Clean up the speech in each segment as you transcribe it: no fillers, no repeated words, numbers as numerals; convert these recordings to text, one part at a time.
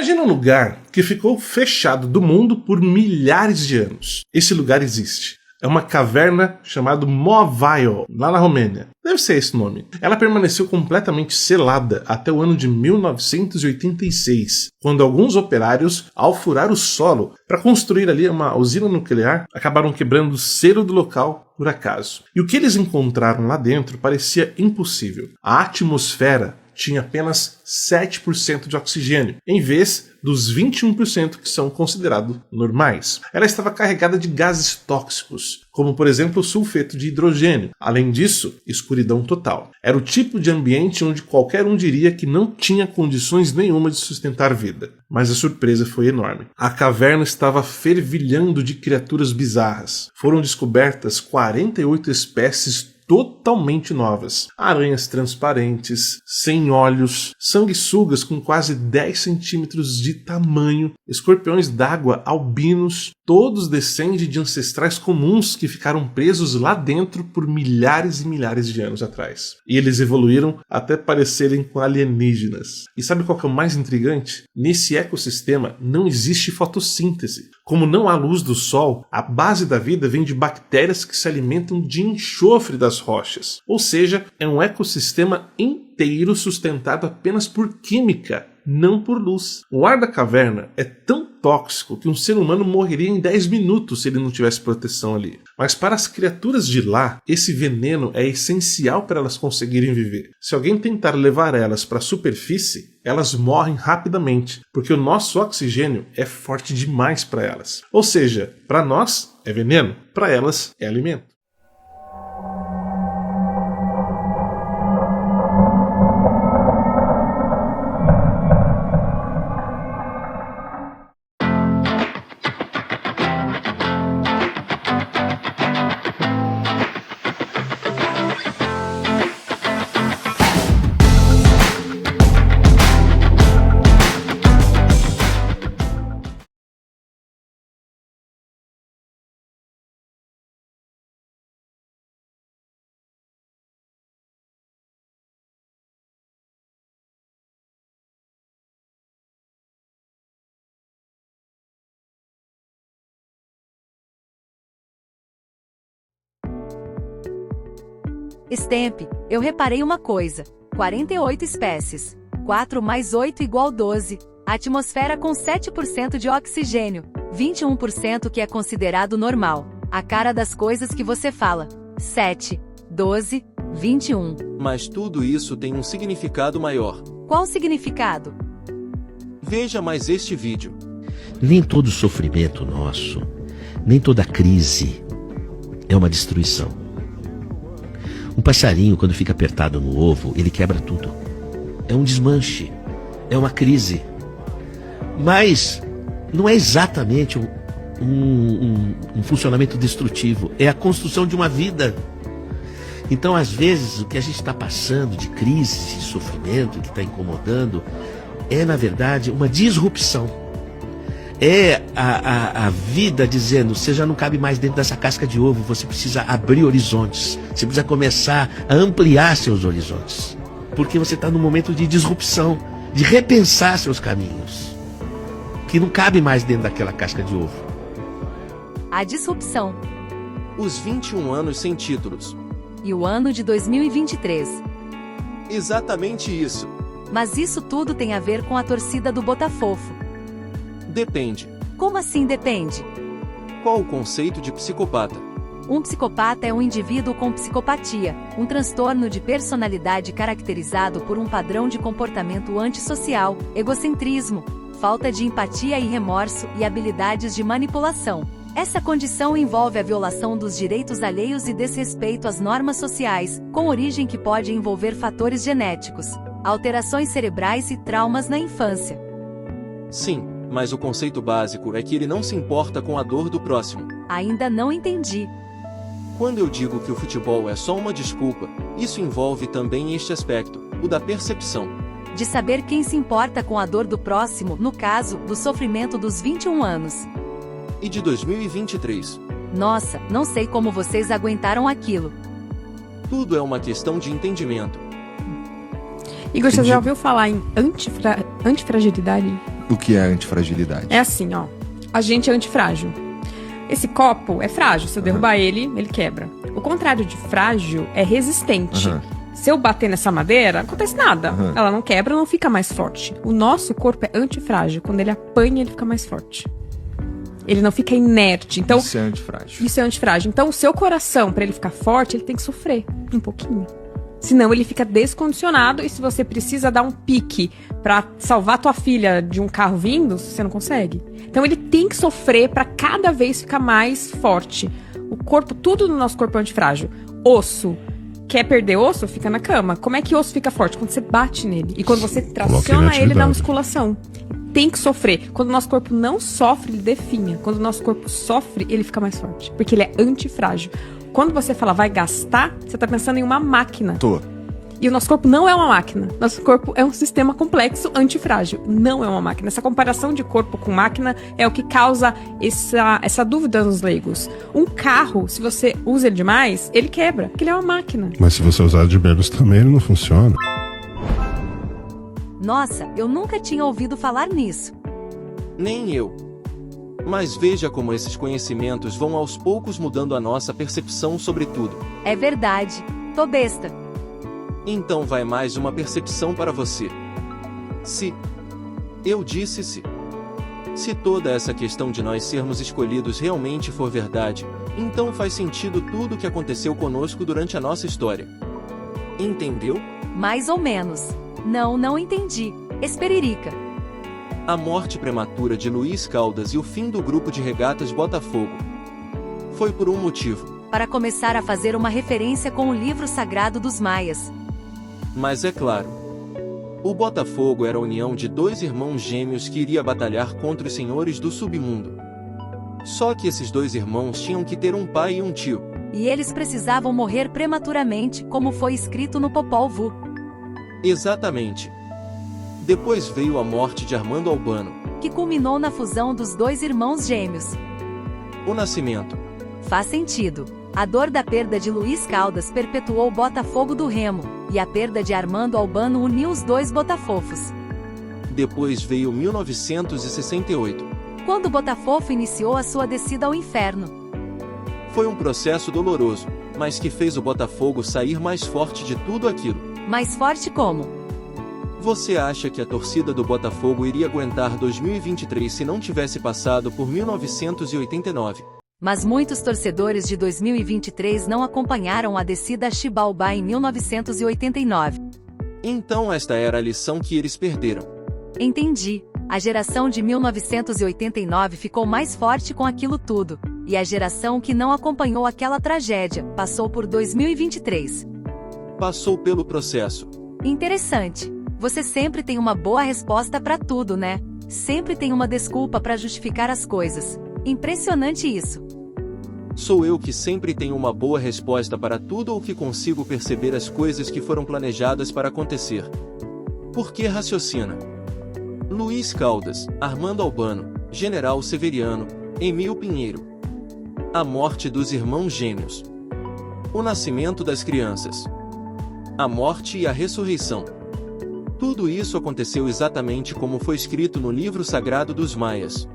Imagina um lugar que ficou fechado do mundo por milhares de anos. Esse lugar existe. É uma caverna chamada Moavaio, lá na Romênia. Deve ser esse o nome. Ela permaneceu completamente selada até o ano de 1986, quando alguns operários, ao furar o solo para construir ali uma usina nuclear, acabaram quebrando o selo do local por acaso. E o que eles encontraram lá dentro parecia impossível. A atmosfera tinha apenas 7% de oxigênio, em vez dos 21% que são considerados normais. Ela estava carregada de gases tóxicos, como por exemplo o sulfeto de hidrogênio. Além disso, escuridão total. Era o tipo de ambiente onde qualquer um diria que não tinha condições nenhuma de sustentar vida. Mas a surpresa foi enorme. A caverna estava fervilhando de criaturas bizarras. Foram descobertas 48 espécies totalmente novas. Aranhas transparentes, sem olhos, sanguessugas com quase 10 centímetros de tamanho, escorpiões d'água albinos, todos descendem de ancestrais comuns que ficaram presos lá dentro por milhares e milhares de anos atrás. E eles evoluíram até parecerem com alienígenas. E sabe qual que é o mais intrigante? Nesse ecossistema não existe fotossíntese. Como não há luz do sol, a base da vida vem de bactérias que se alimentam de enxofre das rochas. Ou seja, é um ecossistema inteiro sustentado apenas por química, não por luz. O ar da caverna é tão tóxico que um ser humano morreria em 10 minutos se ele não tivesse proteção ali. Mas para as criaturas de lá, esse veneno é essencial para elas conseguirem viver. Se alguém tentar levar elas para a superfície, elas morrem rapidamente, porque o nosso oxigênio é forte demais para elas. Ou seja, para nós é veneno, para elas é alimento. Stamp, eu reparei uma coisa. 48 espécies. 4 mais 8 igual 12. Atmosfera com 7% de oxigênio. 21% que é considerado normal. A cara das coisas que você fala. 7, 12, 21. Mas tudo isso tem um significado maior. Qual significado? Veja mais este vídeo. Nem todo sofrimento nosso, nem toda crise é uma destruição. Um passarinho, quando fica apertado no ovo, ele quebra tudo. É um desmanche, é uma crise. Mas não é exatamente um funcionamento destrutivo, é a construção de uma vida. Então, às vezes, o que a gente está passando de crise, de sofrimento, que está incomodando, é, na verdade, uma disrupção. É a vida dizendo, você já não cabe mais dentro dessa casca de ovo, você precisa abrir horizontes, você precisa começar a ampliar seus horizontes. Porque você está num momento de disrupção, de repensar seus caminhos, que não cabe mais dentro daquela casca de ovo. A disrupção. Os 21 anos sem títulos. E o ano de 2023. Exatamente isso. Mas isso tudo tem a ver com a torcida do Botafofo. Depende. Como assim depende? Qual o conceito de psicopata? Um psicopata é um indivíduo com psicopatia, um transtorno de personalidade caracterizado por um padrão de comportamento antissocial, egocentrismo, falta de empatia e remorso e habilidades de manipulação. Essa condição envolve a violação dos direitos alheios e desrespeito às normas sociais, com origem que pode envolver fatores genéticos, alterações cerebrais e traumas na infância. Sim, mas o conceito básico é que ele não se importa com a dor do próximo. Ainda não entendi. Quando eu digo que o futebol é só uma desculpa, isso envolve também este aspecto, o da percepção. De saber quem se importa com a dor do próximo, no caso, do sofrimento dos 21 anos. E de 2023. Nossa, não sei como vocês aguentaram aquilo. Tudo é uma questão de entendimento. Igor, você já ouviu falar em antifragilidade? o que é antifragilidade? É assim, ó. A gente é antifrágil. Esse copo é frágil. Se eu derrubar ele quebra. O contrário de frágil é resistente. Se eu bater nessa madeira, não acontece nada. Ela não quebra, não fica mais forte. O nosso corpo é antifrágil. Quando ele apanha, ele fica mais forte. Ele não fica inerte. Então, Isso é antifrágil. Isso é antifrágil. Então, o seu coração, pra ele ficar forte, ele tem que sofrer um pouquinho. Senão, ele fica descondicionado. E se você precisa dar um pique pra salvar tua filha de um carro vindo, você não consegue. Então, ele tem que sofrer pra cada vez ficar mais forte. O corpo, tudo no nosso corpo é antifrágil. Osso. Quer perder osso? Fica na cama. Como é que osso fica forte? Quando você bate nele. E quando você traciona ele na musculação. Tem que sofrer. Quando o nosso corpo não sofre, ele definha. Quando o nosso corpo sofre, ele fica mais forte. Porque ele é antifrágil. Quando você fala vai gastar, você tá pensando em uma máquina. E o nosso corpo não é uma máquina. Nosso corpo é um sistema complexo antifrágil. Não é uma máquina. Essa comparação de corpo com máquina é o que causa essa dúvida nos leigos. Um carro, se você usa ele demais, ele quebra, porque ele é uma máquina. Mas se você usar de menos também, ele não funciona. Nossa, eu nunca tinha ouvido falar nisso. Nem eu. Mas veja como esses conhecimentos vão aos poucos mudando a nossa percepção sobre tudo. É verdade. Tô besta. Então vai mais uma percepção para você. Se. Eu disse se. Se toda essa questão de nós sermos escolhidos realmente for verdade, então faz sentido tudo o que aconteceu conosco durante a nossa história. Entendeu? Mais ou menos. Não entendi. Esperirica. A morte prematura de Luiz Caldas e o fim do grupo de regatas Botafogo. Foi por um motivo. Para começar a fazer uma referência com o livro sagrado dos Maias. Mas é claro. O Botafogo era a união de dois irmãos gêmeos que iria batalhar contra os senhores do submundo. Só que esses dois irmãos tinham que ter um pai e um tio. E eles precisavam morrer prematuramente, como foi escrito no Popol Vuh. Exatamente. Depois veio a morte de Armando Albano, que culminou na fusão dos dois irmãos gêmeos. O nascimento. Faz sentido. A dor da perda de Luiz Caldas perpetuou o Botafogo do Remo, e a perda de Armando Albano uniu os dois Botafofos. Depois veio 1968. Quando o Botafofo iniciou a sua descida ao inferno. Foi um processo doloroso, mas que fez o Botafogo sair mais forte de tudo aquilo. Mais forte como? Você acha que a torcida do Botafogo iria aguentar 2023 se não tivesse passado por 1989? Mas muitos torcedores de 2023 não acompanharam a descida a Xibalbá em 1989. Então esta era a lição que eles perderam. Entendi. A geração de 1989 ficou mais forte com aquilo tudo. E a geração que não acompanhou aquela tragédia, passou por 2023. Passou pelo processo. Interessante. Você sempre tem uma boa resposta para tudo, né? Sempre tem uma desculpa para justificar as coisas. Impressionante isso. Sou eu que sempre tenho uma boa resposta para tudo ou que consigo perceber as coisas que foram planejadas para acontecer. Por que raciocina? Luiz Caldas, Armando Albano, General Severiano, Emil Pinheiro. A morte dos irmãos gêmeos. O nascimento das crianças. A morte e a ressurreição. Tudo isso aconteceu exatamente como foi escrito no livro sagrado dos Maias.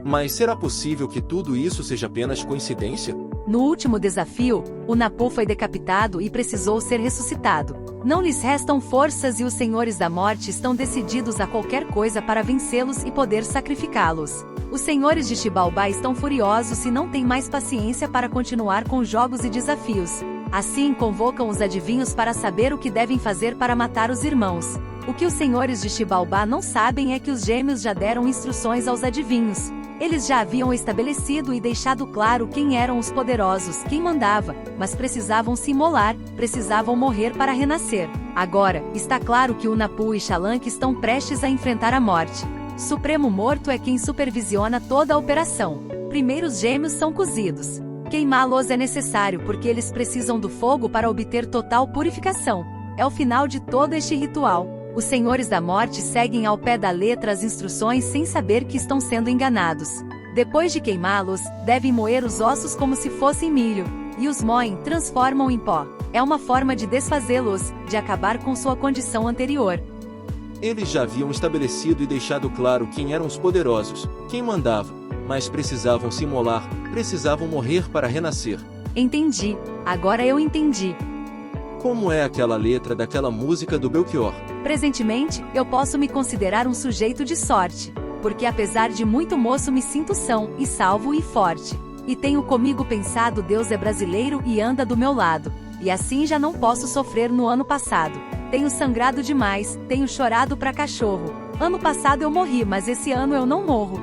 Mas será possível que tudo isso seja apenas coincidência? No último desafio, o Napu foi decapitado e precisou ser ressuscitado. Não lhes restam forças e os senhores da morte estão decididos a qualquer coisa para vencê-los e poder sacrificá-los. Os senhores de Xibalbá estão furiosos e não têm mais paciência para continuar com jogos e desafios. Assim convocam os adivinhos para saber o que devem fazer para matar os irmãos. O que os senhores de Xibalbá não sabem é que os gêmeos já deram instruções aos adivinhos. Eles já haviam estabelecido e deixado claro quem eram os poderosos, quem mandava, mas precisavam se imolar, precisavam morrer para renascer. Agora, está claro que o Napu e Xalanque estão prestes a enfrentar a morte. Supremo Morto é quem supervisiona toda a operação. Primeiro os gêmeos são cozidos. Queimá-los é necessário porque eles precisam do fogo para obter total purificação. É o final de todo este ritual. Os senhores da morte seguem ao pé da letra as instruções sem saber que estão sendo enganados. Depois de queimá-los, devem moer os ossos como se fossem milho, e os moem, transformam em pó. É uma forma de desfazê-los, de acabar com sua condição anterior. Eles já haviam estabelecido e deixado claro quem eram os poderosos, quem mandava, mas precisavam se imolar, precisavam morrer para renascer. Entendi. Agora eu entendi. Como é aquela letra daquela música do Belchior? Presentemente, eu posso me considerar um sujeito de sorte, porque apesar de muito moço me sinto são, e salvo e forte. E tenho comigo pensado Deus é brasileiro e anda do meu lado, e assim já não posso sofrer no ano passado. Tenho sangrado demais, tenho chorado pra cachorro. Ano passado eu morri, mas esse ano eu não morro.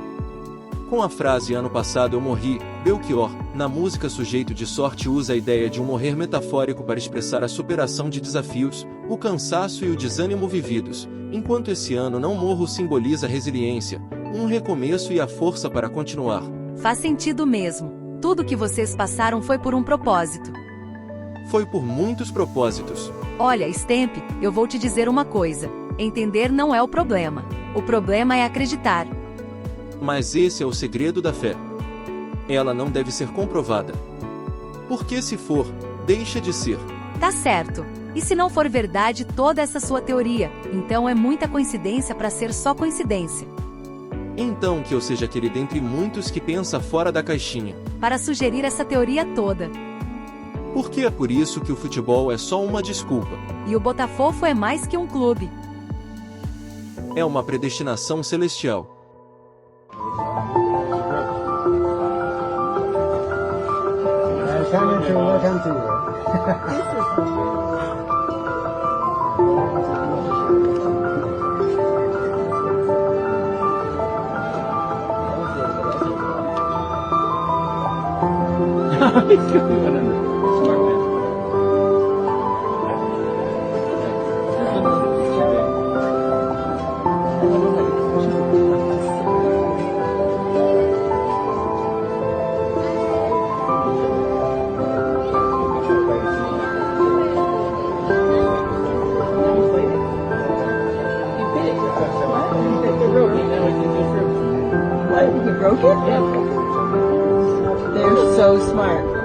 Com a frase ano passado eu morri, Belchior, na música Sujeito de Sorte usa a ideia de um morrer metafórico para expressar a superação de desafios, o cansaço e o desânimo vividos, enquanto esse ano não morro simboliza resiliência, um recomeço e a força para continuar. Faz sentido mesmo. Tudo que vocês passaram foi por um propósito. Foi por muitos propósitos. Olha, Stemp, eu vou te dizer uma coisa. Entender não é o problema. O problema é acreditar. Mas esse é o segredo da fé. Ela não deve ser comprovada. Porque se for, deixa de ser. Tá certo. E se não for verdade toda essa sua teoria, então é muita coincidência para ser só coincidência. Então que eu seja aquele dentre muitos que pensa fora da caixinha. Para sugerir essa teoria toda. Porque é por isso que o futebol é só uma desculpa. E o Botafogo é mais que um clube. É uma predestinação celestial. What? You broke it? Yeah. They're so smart.